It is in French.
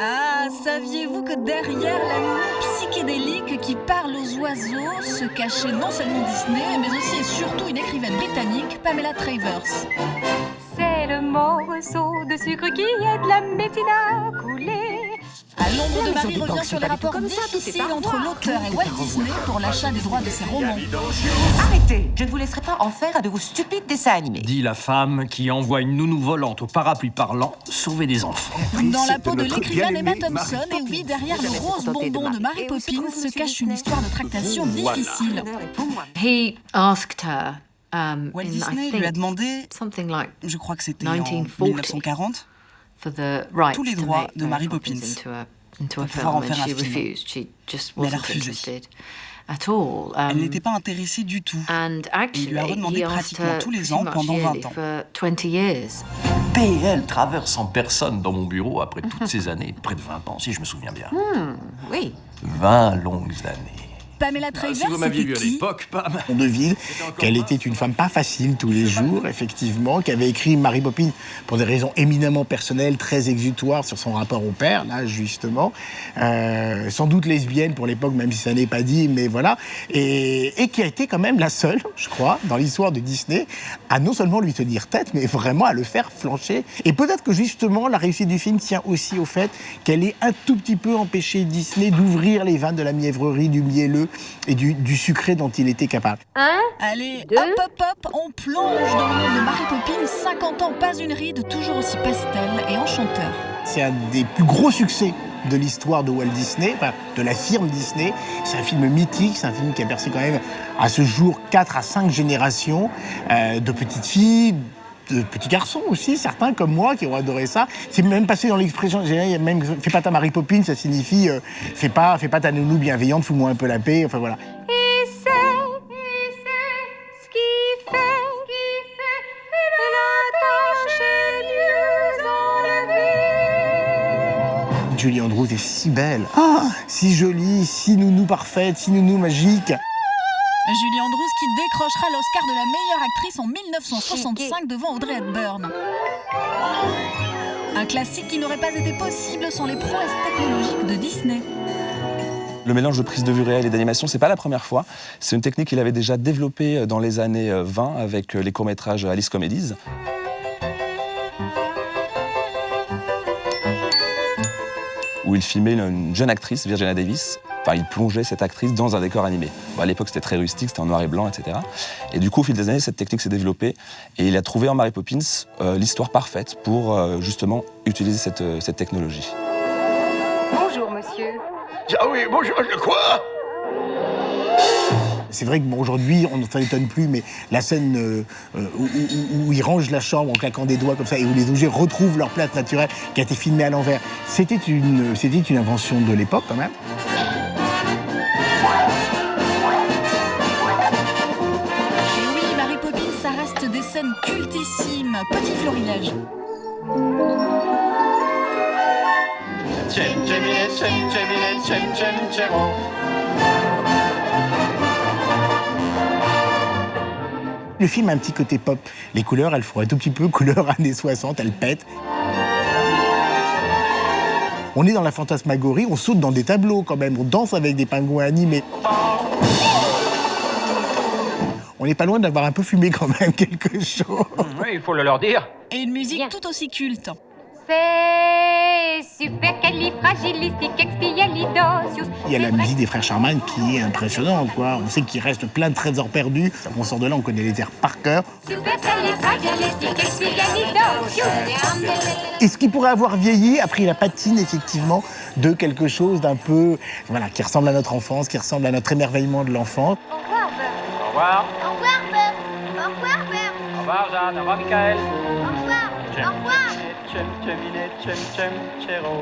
Ah, saviez-vous que derrière la nounou psychédélique qui parle aux oiseaux se cachait non seulement Disney, mais aussi et surtout une écrivaine britannique, Pamela Travers. C'est le morceau de sucre qui aide la médecine à couler. À l'ombre de La Marie Maison des revient Banques, sur c'est les pas du tout rapports comme ça, tout est difficiles par entre voir. l'auteur et Walt Disney pour l'achat des droits de ses romans. Arrêtez, je ne vous laisserai pas en faire un de vos stupides dessins animés. Dit la femme qui envoie une nounou volante au parapluie parlant sauver des enfants. Dans la peau de l'écrivaine Emma Thompson, et oui, derrière le rose bonbon de Mary Poppins se cache une histoire de tractation difficile. He asked her Walt in, Disney I lui a think, demandé, something like je crois que c'était en 1940, 1940, for the rights tous les to droits make de Mary Poppins Poppins into a pour pouvoir en film, faire and un she film. refused. She just Mais elle a wasn't refusé. interested at all. Elle n'était pas intéressée du tout. And actually, Il lui a redemandé he asked pratiquement her tous les pretty ans much pendant yearly 20 ans. for 20 years. PL traverse en personne dans mon bureau après toutes ces années, près de 20 ans, si je me souviens bien. Oui. 20 longues années. Pamela Travers, Si vous m'aviez vu c'était à qui? l'époque, Pam. Deville, qu'elle était une femme pas facile tous les jours, effectivement, qui avait écrit Mary Poppins pour des raisons éminemment personnelles, très exutoires sur son rapport au père, là, justement. Sans doute lesbienne pour l'époque, même si ça n'est pas dit, mais voilà. Et qui a été quand même la seule, je crois, dans l'histoire de Disney, à non seulement lui tenir tête, mais vraiment à le faire flancher. Et peut-être que justement, la réussite du film tient aussi au fait qu'elle ait un tout petit peu empêché Disney d'ouvrir les vannes de la mièvrerie, du mielleux et du sucré dont il était capable. Allez, hop, on plonge dans le monde de Mary Poppins, 50 ans, pas une ride, toujours aussi pastel et enchanteur. C'est un des plus gros succès de l'histoire de Walt Disney, enfin, de la firme Disney. C'est un film mythique, c'est un film qui a percé quand même à ce jour 4 à 5 générations de petites filles, de petits garçons aussi, certains comme moi qui ont adoré ça. C'est même passé dans l'expression, il y a même fais pas ta Mary Poppins, ça signifie fais pas ta nounou bienveillante, fous-moi un peu la paix, enfin voilà. Et c'est ce qui fait que la tâche est mieux enlevée. Julie Andrews est si belle, si jolie, si nounou parfaite, si nounou magique. Julie Andrews qui décrochera l'Oscar de la meilleure actrice en 1965 devant Audrey Hepburn. Un classique qui n'aurait pas été possible sans les prouesses technologiques de Disney. Le mélange de prise de vue réelle et d'animation, c'est pas la première fois. C'est une technique qu'il avait déjà développée dans les années 20 avec les courts-métrages Alice Comedies. Où il filmait une jeune actrice, Virginia Davis. Enfin, il plongeait cette actrice dans un décor animé. Bon, à l'époque, c'était très rustique, c'était en noir et blanc, etc. Et du coup, au fil des années, cette technique s'est développée. Et il a trouvé en Mary Poppins l'histoire parfaite pour justement utiliser cette technologie. Bonjour, monsieur. Ah oui, bonjour, quoi? C'est vrai que bon, aujourd'hui, on ne s'en étonne plus, mais la scène où ils rangent la chambre en claquant des doigts comme ça et où les objets retrouvent leur place naturelle, qui a été filmée à l'envers, c'était une invention de l'époque quand même. Et oui, Mary Poppins, ça reste des scènes cultissimes. Petit florilège. Le film a un petit côté pop. Les couleurs, elles font un tout petit peu couleur années 60, elles pètent. On est dans la fantasmagorie, on saute dans des tableaux quand même, on danse avec des pingouins animés. On n'est pas loin d'avoir un peu fumé quand même quelque chose. Oui, il faut le leur dire. Et une musique tout aussi culte. C'est supercalifragilisticexpialidocious. Il y a la musique des frères Sharman qui est impressionnante, quoi. On sait qu'il reste plein de trésors perdus. On sort de là, on connaît les airs par cœur. Supercalifragilisticexpialidocious. Et ce qui pourrait avoir vieilli a pris la patine, effectivement, de quelque chose d'un peu, voilà, qui ressemble à notre enfance, qui ressemble à notre émerveillement de l'enfance. Au revoir, Bert. Au revoir. Au revoir, Bert. Au revoir, Bert. Au revoir, Jeanne. Au revoir, Michael. Au revoir. Au revoir. Cem, cemine, cem, cem, cero.